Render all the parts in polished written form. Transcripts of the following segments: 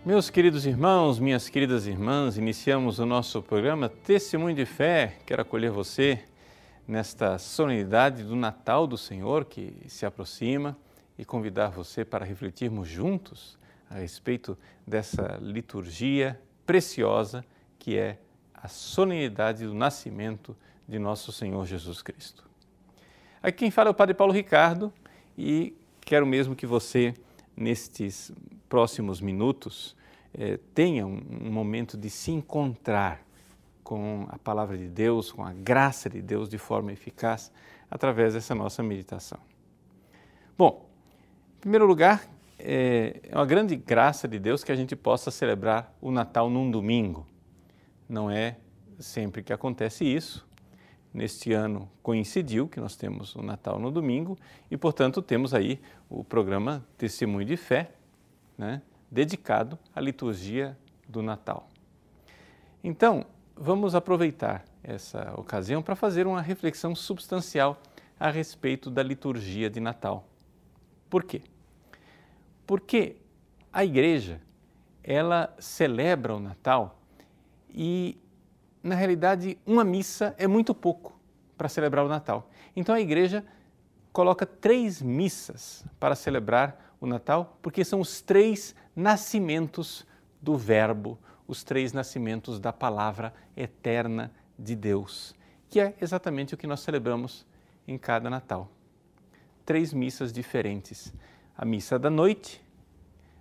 Meus queridos irmãos, minhas queridas irmãs, iniciamos o nosso programa Testemunho de Fé. Quero acolher você nesta solenidade do Natal do Senhor que se aproxima e convidar você para refletirmos juntos a respeito dessa liturgia preciosa que é a solenidade do nascimento de nosso Senhor Jesus Cristo. Aqui quem fala é o Padre Paulo Ricardo e quero mesmo que você, nestes próximos minutos, tenha um momento de se encontrar com a Palavra de Deus, com a graça de Deus de forma eficaz, através dessa nossa meditação. Bom, em primeiro lugar, é uma grande graça de Deus que a gente possa celebrar o Natal num domingo. Não é sempre que acontece isso. Neste ano coincidiu que nós temos o Natal no domingo e, portanto, temos aí o programa Testemunho de Fé, né, dedicado à liturgia do Natal. Então, vamos aproveitar essa ocasião para fazer uma reflexão substancial a respeito da liturgia de Natal. Por quê? Porque a Igreja, ela celebra o Natal e, na realidade, uma missa é muito pouco para celebrar o Natal. Então a Igreja coloca 3 missas para celebrar o Natal, porque são os 3 nascimentos do Verbo, os 3 nascimentos da Palavra eterna de Deus, que é exatamente o que nós celebramos em cada Natal. 3 missas diferentes: a missa da noite,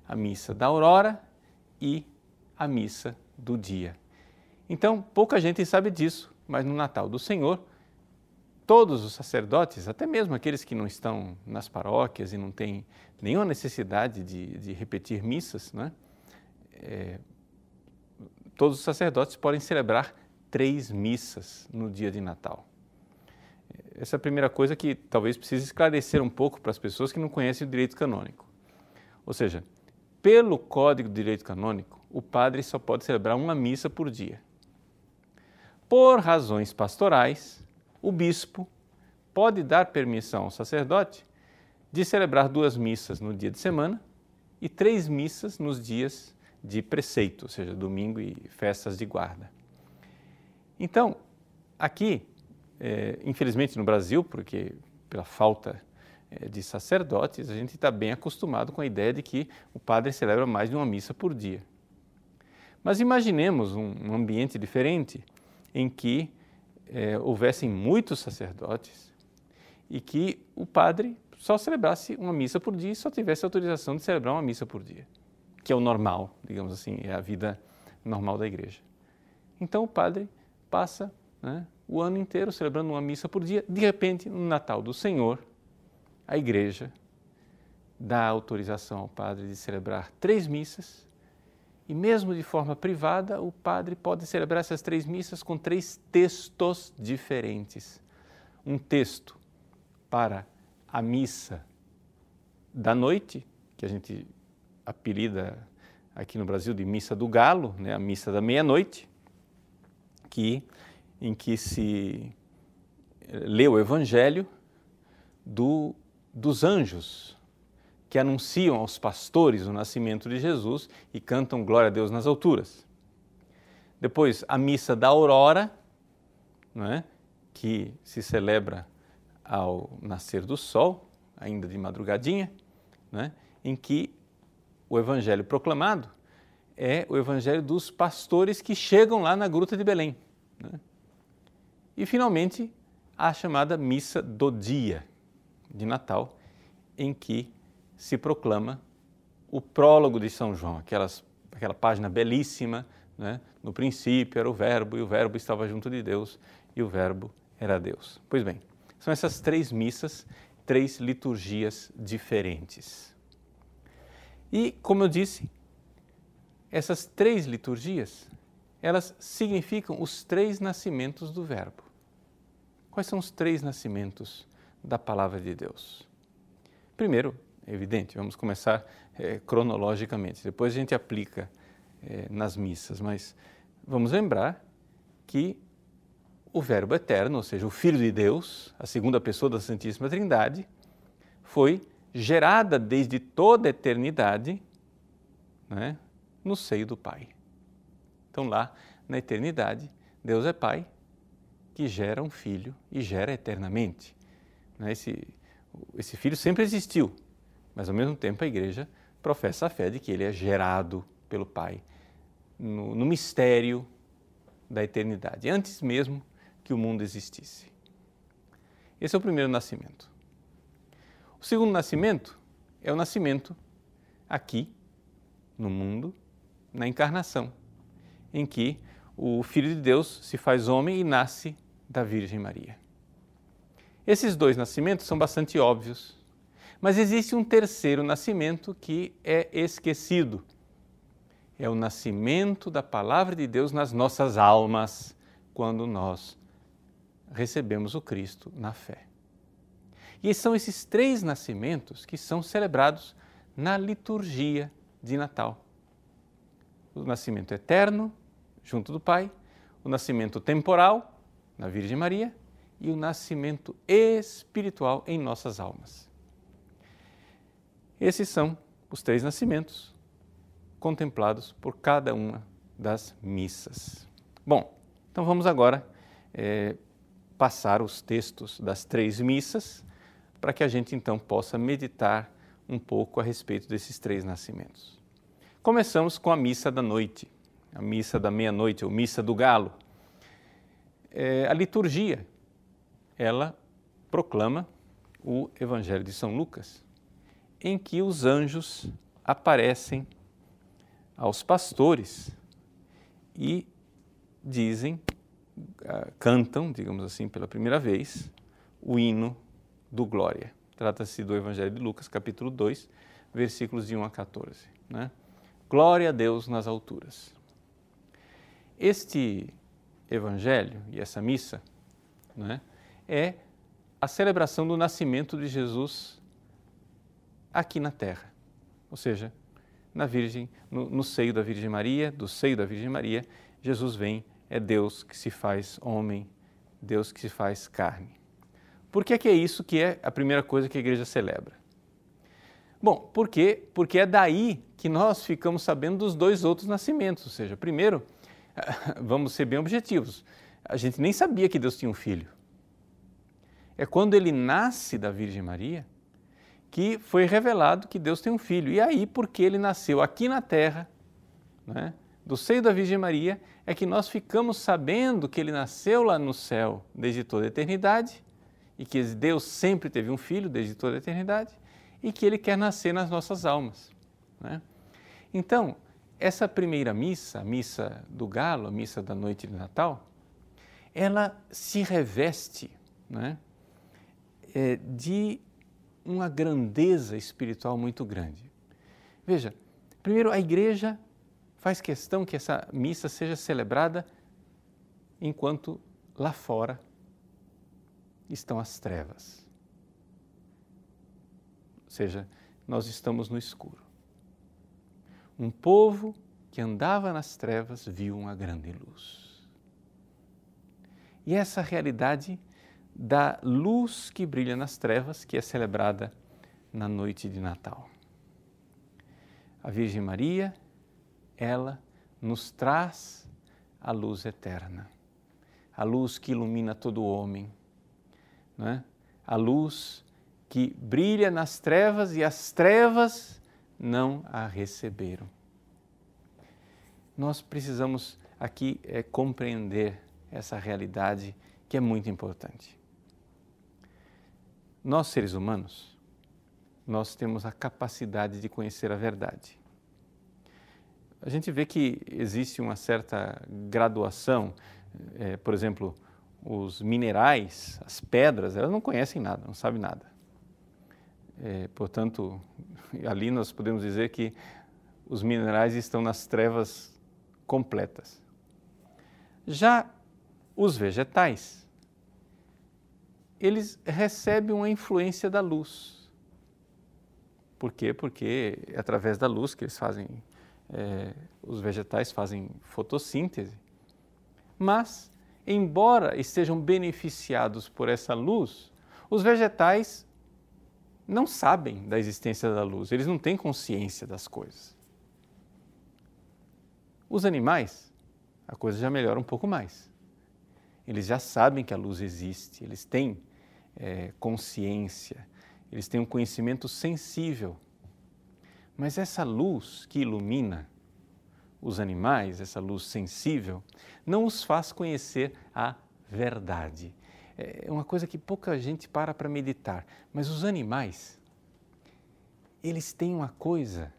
a missa da aurora e a missa do dia. Então, pouca gente sabe disso, mas no Natal do Senhor, todos os sacerdotes, até mesmo aqueles que não estão nas paróquias e não têm nenhuma necessidade de repetir missas, né? Todos os sacerdotes podem celebrar 3 missas no dia de Natal. Essa é a primeira coisa que talvez precise esclarecer um pouco para as pessoas que não conhecem o direito canônico. Ou seja, pelo Código de Direito Canônico, o padre só pode celebrar uma missa por dia. Por razões pastorais, o bispo pode dar permissão ao sacerdote de celebrar 2 missas no dia de semana e 3 missas nos dias de preceito, ou seja, domingo e festas de guarda. Então, aqui, infelizmente no Brasil, porque pela falta de sacerdotes, a gente está bem acostumado com a ideia de que o padre celebra mais de uma missa por dia. Mas imaginemos um ambiente diferente em que houvessem muitos sacerdotes e que o padre só celebrasse uma missa por dia e só tivesse autorização de celebrar uma missa por dia, que é o normal, digamos assim, é a vida normal da igreja. Então o padre passa, né, o ano inteiro celebrando uma missa por dia. De repente, no Natal do Senhor, a igreja dá autorização ao padre de celebrar 3 missas e mesmo de forma privada, o padre pode celebrar essas 3 missas com 3 textos diferentes. Um texto para a missa da noite, que a gente apelida aqui no Brasil de missa do galo, né, a missa da meia-noite, em que se lê o evangelho dos anjos que anunciam aos pastores o nascimento de Jesus e cantam glória a Deus nas alturas. Depois, a missa da aurora, né, que se celebra ao nascer do sol, ainda de madrugadinha, né, em que o evangelho proclamado é o evangelho dos pastores que chegam lá na gruta de Belém, né? E, finalmente, a chamada missa do dia de Natal, em que se proclama o prólogo de São João, aquela página belíssima, né? No princípio era o Verbo, e o Verbo estava junto de Deus, e o Verbo era Deus. Pois bem, são essas 3 missas, 3 liturgias diferentes. E, como eu disse, essas 3 liturgias, elas significam os 3 nascimentos do Verbo. Quais são os 3 nascimentos da Palavra de Deus? Primeiro, é evidente, vamos começar cronologicamente, depois a gente aplica nas missas, mas vamos lembrar que o Verbo eterno, ou seja, o Filho de Deus, a segunda pessoa da Santíssima Trindade, foi gerada desde toda a eternidade, né, no seio do Pai. Então lá, na eternidade, Deus é Pai que gera um Filho e gera eternamente. Esse Filho sempre existiu, mas ao mesmo tempo a Igreja professa a fé de que ele é gerado pelo Pai no mistério da eternidade, antes mesmo que o mundo existisse. Esse é o primeiro nascimento. O segundo nascimento é o nascimento aqui, no mundo, na encarnação, em que o Filho de Deus se faz homem e nasce da Virgem Maria. Esses dois nascimentos são bastante óbvios, mas existe um terceiro nascimento que é esquecido. É o nascimento da Palavra de Deus nas nossas almas, quando nós recebemos o Cristo na fé. E são esses três nascimentos que são celebrados na liturgia de Natal. O nascimento eterno, junto do Pai, o nascimento temporal, na Virgem Maria, e o nascimento espiritual em nossas almas. Esses são os três nascimentos contemplados por cada uma das missas. Bom, então vamos agora passar os textos das três missas para que a gente então possa meditar um pouco a respeito desses três nascimentos. Começamos com a missa da noite, a missa da meia-noite, ou missa do galo. A liturgia, ela proclama o Evangelho de São Lucas, em que os anjos aparecem aos pastores e cantam, digamos assim, pela primeira vez, o hino do Glória. Trata-se do Evangelho de Lucas, capítulo 2, versículos de 1 a 14. Glória a Deus nas alturas. Este Evangelho e essa missa é a celebração do nascimento de Jesus aqui na terra, ou seja, no seio da Virgem Maria, do seio da Virgem Maria, Jesus vem, é Deus que se faz homem, Deus que se faz carne. Por que é isso que é a primeira coisa que a igreja celebra? Bom, por quê? Porque é daí que nós ficamos sabendo dos dois outros nascimentos, ou seja, primeiro, vamos ser bem objetivos, a gente nem sabia que Deus tinha um filho. É quando ele nasce da Virgem Maria que foi revelado que Deus tem um filho. E aí, porque ele nasceu aqui na terra, do seio da Virgem Maria, é que nós ficamos sabendo que ele nasceu lá no céu desde toda a eternidade e que Deus sempre teve um filho desde toda a eternidade e que ele quer nascer nas nossas almas. Então, essa primeira missa, a missa do galo, a missa da noite de Natal, ela se reveste de uma grandeza espiritual muito grande. Veja, primeiro a igreja faz questão que essa missa seja celebrada enquanto lá fora estão as trevas. Ou seja, nós estamos no escuro. Um povo que andava nas trevas viu uma grande luz. E essa realidade da luz que brilha nas trevas, que é celebrada na noite de Natal. A Virgem Maria, ela nos traz a luz eterna, a luz que ilumina todo homem, a luz que brilha nas trevas e as trevas não a receberam. Nós precisamos aqui compreender essa realidade que é muito importante. Nós, seres humanos, nós temos a capacidade de conhecer a verdade. A gente vê que existe uma certa graduação, por exemplo, os minerais, as pedras, elas não conhecem nada, não sabem nada. Portanto, ali nós podemos dizer que os minerais estão nas trevas completas. Já os vegetais, eles recebem uma influência da luz. Por quê? Porque é através da luz que eles fazem, os vegetais fazem fotossíntese. Mas, embora estejam beneficiados por essa luz, os vegetais não sabem da existência da luz, eles não têm consciência das coisas. Os animais, a coisa já melhora um pouco mais. Eles já sabem que a luz existe, eles têm consciência, eles têm um conhecimento sensível. Mas essa luz que ilumina os animais, essa luz sensível, não os faz conhecer a verdade. É uma coisa que pouca gente para meditar, mas os animais, eles têm uma coisa,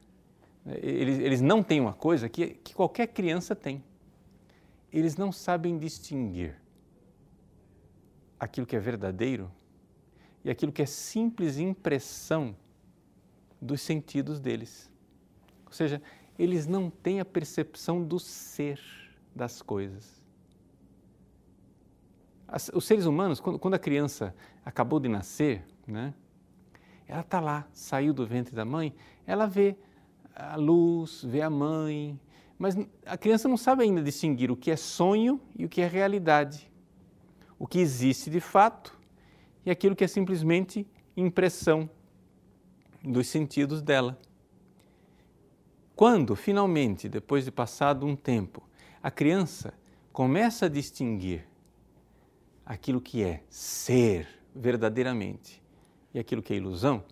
eles não têm uma coisa que qualquer criança tem. Eles não sabem distinguir aquilo que é verdadeiro e aquilo que é simples impressão dos sentidos deles. Ou seja, eles não têm a percepção do ser das coisas. Os seres humanos, quando a criança acabou de nascer, né, ela está lá, saiu do ventre da mãe, ela vê a luz, vê a mãe, mas a criança não sabe ainda distinguir o que é sonho e o que é realidade, o que existe de fato e aquilo que é simplesmente impressão dos sentidos dela. Quando, finalmente, depois de passado um tempo, a criança começa a distinguir aquilo que é ser verdadeiramente e aquilo que é ilusão,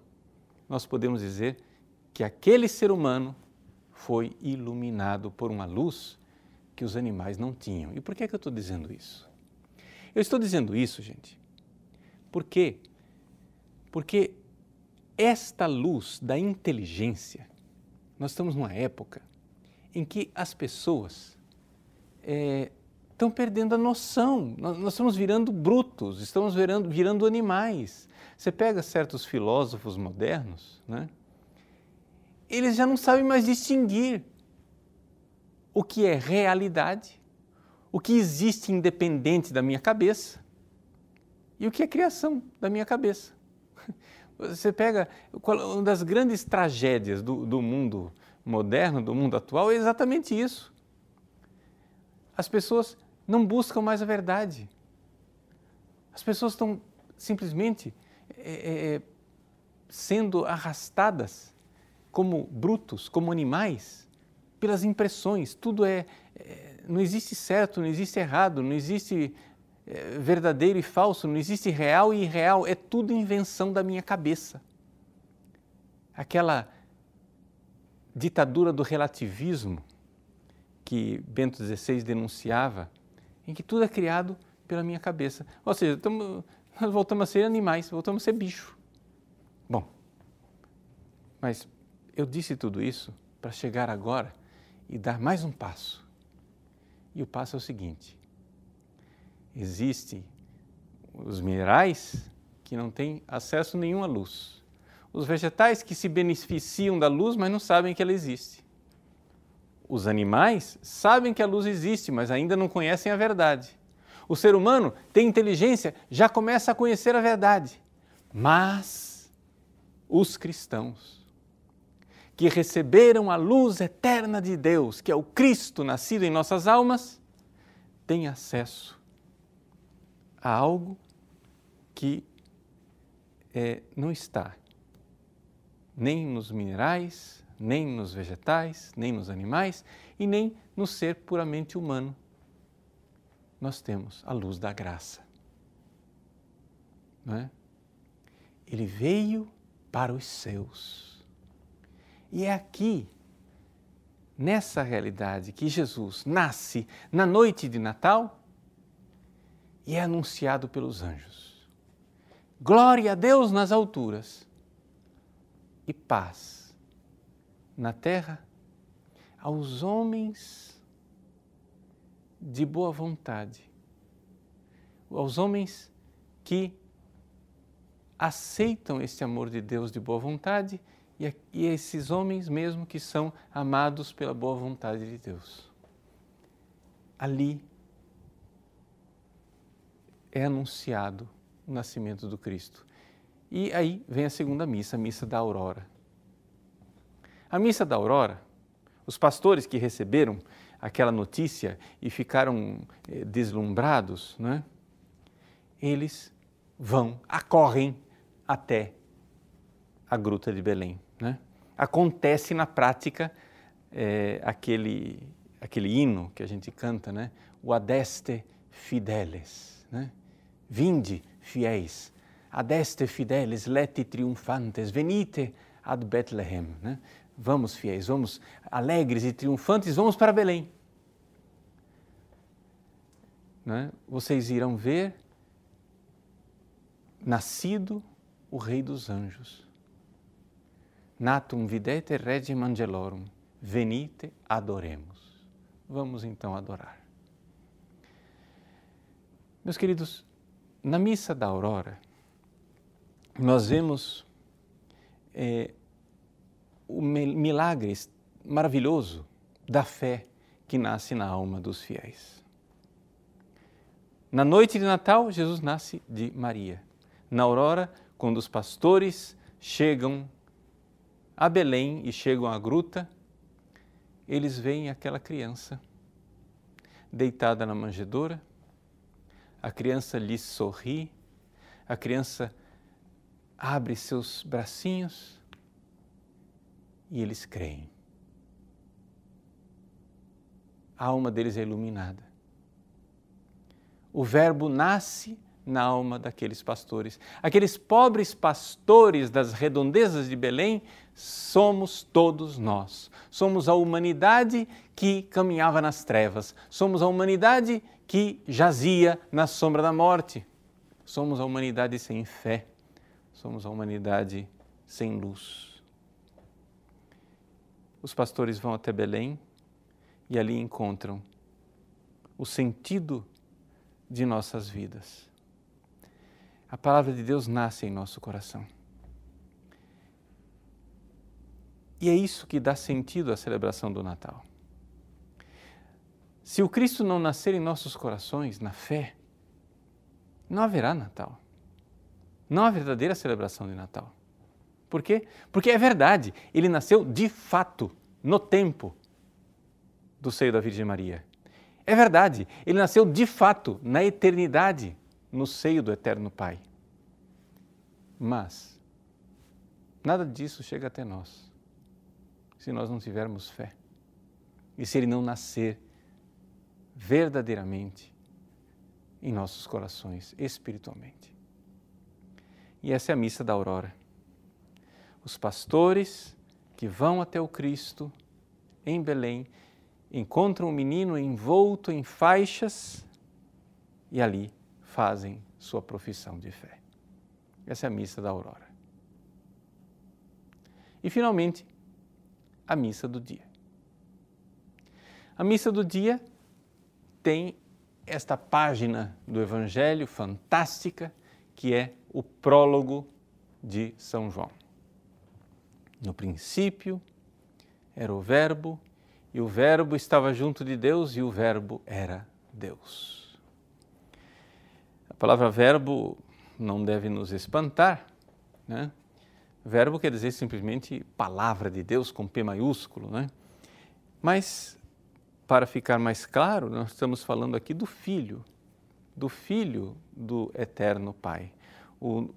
nós podemos dizer que aquele ser humano foi iluminado por uma luz que os animais não tinham. E por que é que eu estou dizendo isso? Eu estou dizendo isso, gente, porque esta luz da inteligência, nós estamos numa época em que as pessoas estão perdendo a noção, nós estamos virando brutos, estamos virando animais. Você pega certos filósofos modernos, né? Eles já não sabem mais distinguir o que é realidade, o que existe independente da minha cabeça e o que é criação da minha cabeça. Você pega uma das grandes tragédias do mundo moderno, do mundo atual, é exatamente isso. As pessoas não buscam mais a verdade. As pessoas estão simplesmente sendo arrastadas como brutos, como animais, pelas impressões. Tudo não existe certo, não existe errado, não existe verdadeiro e falso, não existe real e irreal, é tudo invenção da minha cabeça. Aquela ditadura do relativismo que Bento XVI denunciava, em que tudo é criado pela minha cabeça. Ou seja, nós voltamos a ser animais, voltamos a ser bicho. Bom, mas eu disse tudo isso para chegar agora e dar mais um passo. E o passo é o seguinte: existem os minerais que não têm acesso nenhum à luz, os vegetais que se beneficiam da luz, mas não sabem que ela existe. Os animais sabem que a luz existe, mas ainda não conhecem a verdade. O ser humano tem inteligência, já começa a conhecer a verdade. Mas os cristãos, que receberam a luz eterna de Deus, que é o Cristo nascido em nossas almas, têm acesso a algo que não está nem nos minerais, nem nos vegetais, nem nos animais e nem no ser puramente humano. Nós temos a luz da graça. Não é? Ele veio para os seus. E é aqui, nessa realidade, que Jesus nasce na noite de Natal e é anunciado pelos anjos. Glória a Deus nas alturas e paz na terra aos homens de boa vontade, aos homens que aceitam esse amor de Deus de boa vontade e esses homens mesmo que são amados pela boa vontade de Deus. Ali é anunciado o nascimento do Cristo. E aí vem a segunda missa, a missa da aurora. A missa da aurora, os pastores que receberam aquela notícia e ficaram deslumbrados, né? Eles acorrem até a Gruta de Belém. Né? Acontece na prática aquele hino que a gente canta, né? O adeste fideles, né? Vinde, fiéis, adeste fideles, leti triunfantes, venite ad Bethlehem, né? Vamos, fiéis, vamos alegres e triunfantes, vamos para Belém. Né? Vocês irão ver nascido o Rei dos Anjos. Natum videte regem angelorum, venite adoremos. Vamos então adorar. Meus queridos, na missa da aurora, nós vemos o milagre maravilhoso da fé que nasce na alma dos fiéis. Na noite de Natal, Jesus nasce de Maria. Na aurora, quando os pastores chegam a Belém e chegam à gruta, eles veem aquela criança deitada na manjedoura, a criança lhes sorri, a criança abre seus bracinhos e eles creem. A alma deles é iluminada. O Verbo nasce na alma daqueles pastores. Aqueles pobres pastores das redondezas de Belém somos todos nós. Somos a humanidade que caminhava nas trevas. Somos a humanidade que jazia na sombra da morte. Somos a humanidade sem fé. Somos a humanidade sem luz. Os pastores vão até Belém e ali encontram o sentido de nossas vidas. A palavra de Deus nasce em nosso coração. E é isso que dá sentido à celebração do Natal. Se o Cristo não nascer em nossos corações, na fé, não haverá Natal. Não há verdadeira celebração de Natal. Por quê? Porque é verdade, ele nasceu de fato, no tempo do seio da Virgem Maria. É verdade, ele nasceu de fato, na eternidade, no seio do Eterno Pai. Mas nada disso chega até nós, se nós não tivermos fé. E se ele não nascer verdadeiramente em nossos corações, espiritualmente. E essa é a missa da aurora. Os pastores que vão até o Cristo em Belém, encontram o menino envolto em faixas e ali fazem sua profissão de fé. Essa é a missa da aurora. E finalmente, a missa do dia. A missa do dia tem esta página do Evangelho fantástica que é o prólogo de São João. No princípio era o Verbo, e o Verbo estava junto de Deus e o Verbo era Deus. A palavra verbo não deve nos espantar, né? Verbo quer dizer simplesmente palavra de Deus com P maiúsculo, né? Mas, para ficar mais claro, nós estamos falando aqui do Filho do Eterno Pai. O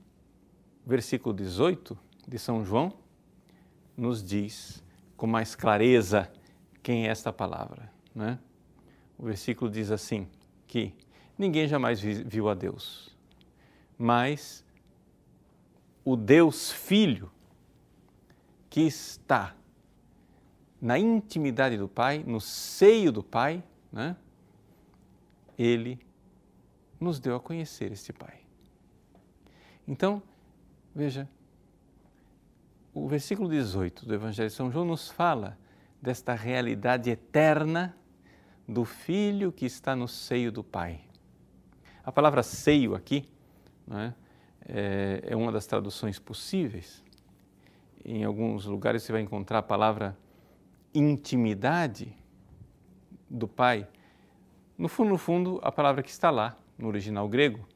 versículo 18 de São João nos diz com mais clareza quem é esta palavra, né? O versículo diz assim, que ninguém jamais viu a Deus, mas o Deus Filho que está na intimidade do Pai, no seio do Pai, né? Ele nos deu a conhecer este Pai. Então, veja, o versículo 18 do Evangelho de São João nos fala desta realidade eterna do Filho que está no seio do Pai. A palavra seio aqui, né, é uma das traduções possíveis. Em alguns lugares você vai encontrar a palavra intimidade do Pai. No fundo, a palavra que está lá, no original grego,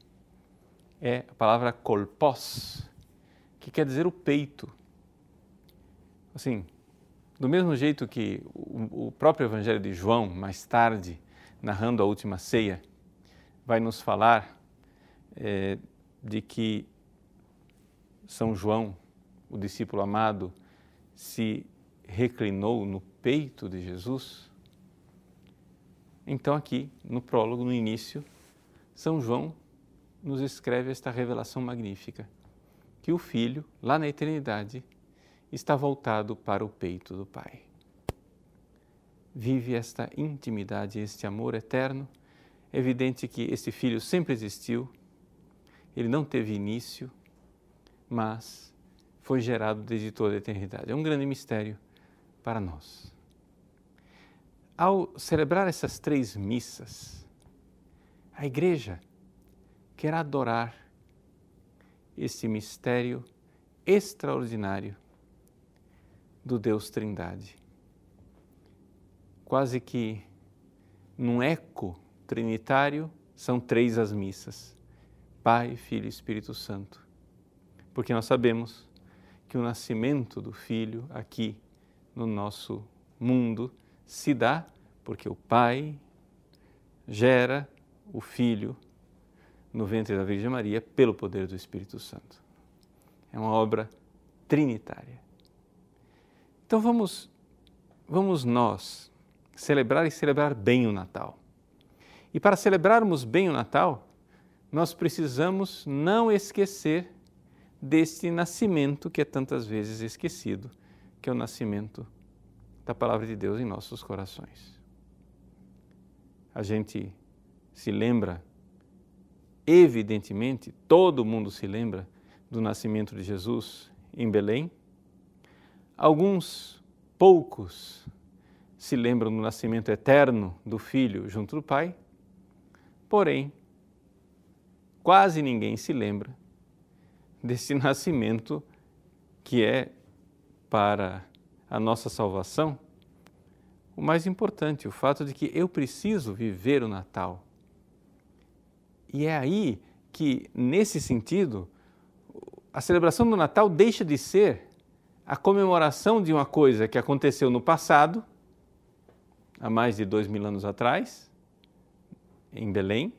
é a palavra kolpos, que quer dizer o peito. Assim, do mesmo jeito que o próprio Evangelho de João, mais tarde, narrando a última ceia, vai nos falar de que São João, o discípulo amado, se reclinou no peito de Jesus. Então aqui, no prólogo, no início, São João nos escreve esta revelação magnífica, que o Filho, lá na eternidade, está voltado para o peito do Pai. Vive esta intimidade, este amor eterno. É evidente que esse Filho sempre existiu, ele não teve início, mas foi gerado desde toda a eternidade. É um grande mistério para nós. Ao celebrar essas 3 missas, a Igreja quer adorar esse mistério extraordinário do Deus Trindade. Quase que num eco trinitário, são 3 as missas: Pai, Filho e Espírito Santo. Porque nós sabemos que o nascimento do Filho aqui no nosso mundo se dá porque o Pai gera o Filho no ventre da Virgem Maria pelo poder do Espírito Santo. É uma obra trinitária. Então vamos nós celebrar e celebrar bem o Natal. E para celebrarmos bem o Natal, nós precisamos não esquecer deste nascimento que é tantas vezes esquecido, que é o nascimento da Palavra de Deus em nossos corações. A gente se lembra, evidentemente, todo mundo se lembra do nascimento de Jesus em Belém. Alguns poucos se lembram do nascimento eterno do Filho junto do Pai, porém, quase ninguém se lembra desse nascimento que é, para a nossa salvação, o mais importante, o fato de que eu preciso viver o Natal. E é aí que, nesse sentido, a celebração do Natal deixa de ser a comemoração de uma coisa que aconteceu no passado, há mais de 2000 anos atrás, em Belém,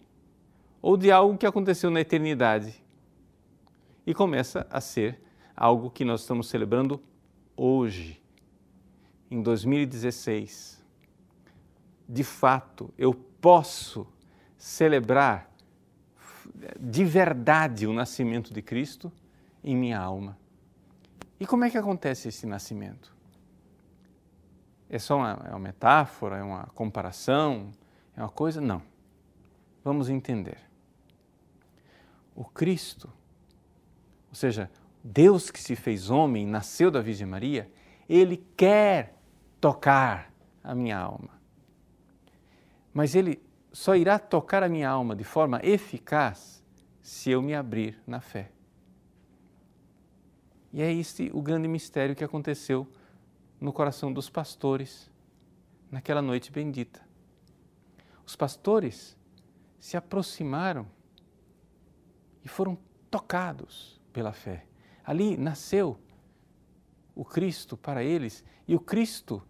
ou de algo que aconteceu na eternidade, e começa a ser algo que nós estamos celebrando hoje, em 2016. De fato, eu posso celebrar de verdade o nascimento de Cristo em minha alma. E como é que acontece esse nascimento? É só uma metáfora, é uma comparação, é uma coisa? Não. Vamos entender. O Cristo, ou seja, Deus que se fez homem, nasceu da Virgem Maria, Ele quer tocar a minha alma. Mas Ele só irá tocar a minha alma de forma eficaz se eu me abrir na fé. E é este o grande mistério que aconteceu no coração dos pastores naquela noite bendita. Os pastores se aproximaram e foram tocados pela fé. Ali nasceu o Cristo para eles, e o Cristo,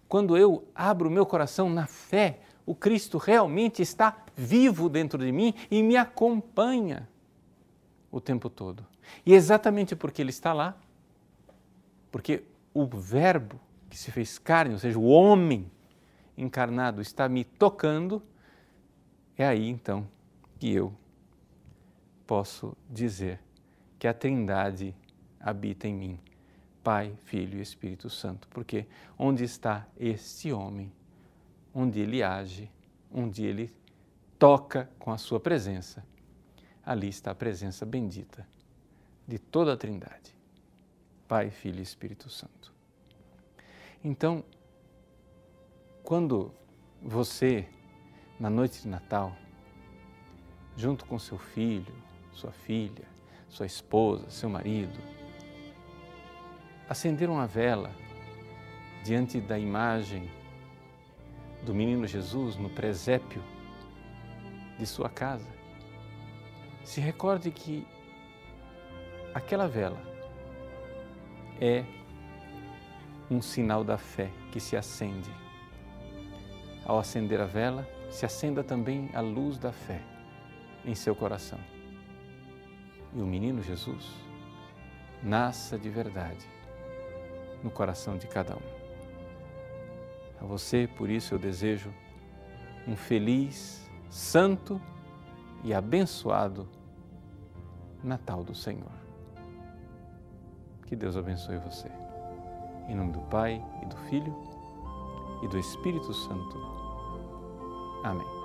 quando eu abro o meu coração na fé, o Cristo realmente está vivo dentro de mim e me acompanha o tempo todo. E exatamente porque Ele está lá, porque o Verbo que se fez carne, ou seja, o homem encarnado está me tocando, é aí então que eu posso dizer que a Trindade habita em mim, Pai, Filho e Espírito Santo, porque onde está este homem, onde ele age, onde ele toca com a sua presença, ali está a presença bendita de toda a Trindade, Pai, Filho e Espírito Santo. Então, quando você, na noite de Natal, junto com seu filho, sua filha, sua esposa, seu marido, acender uma vela diante da imagem do menino Jesus no presépio de sua casa, se recorde que aquela vela é um sinal da fé que se acende. Ao acender a vela, se acenda também a luz da fé em seu coração. E o menino Jesus nasça de verdade no coração de cada um. A você, por isso, eu desejo um feliz, santo e abençoado Natal do Senhor. Que Deus abençoe você. Em nome do Pai, e do Filho, e do Espírito Santo. Amém.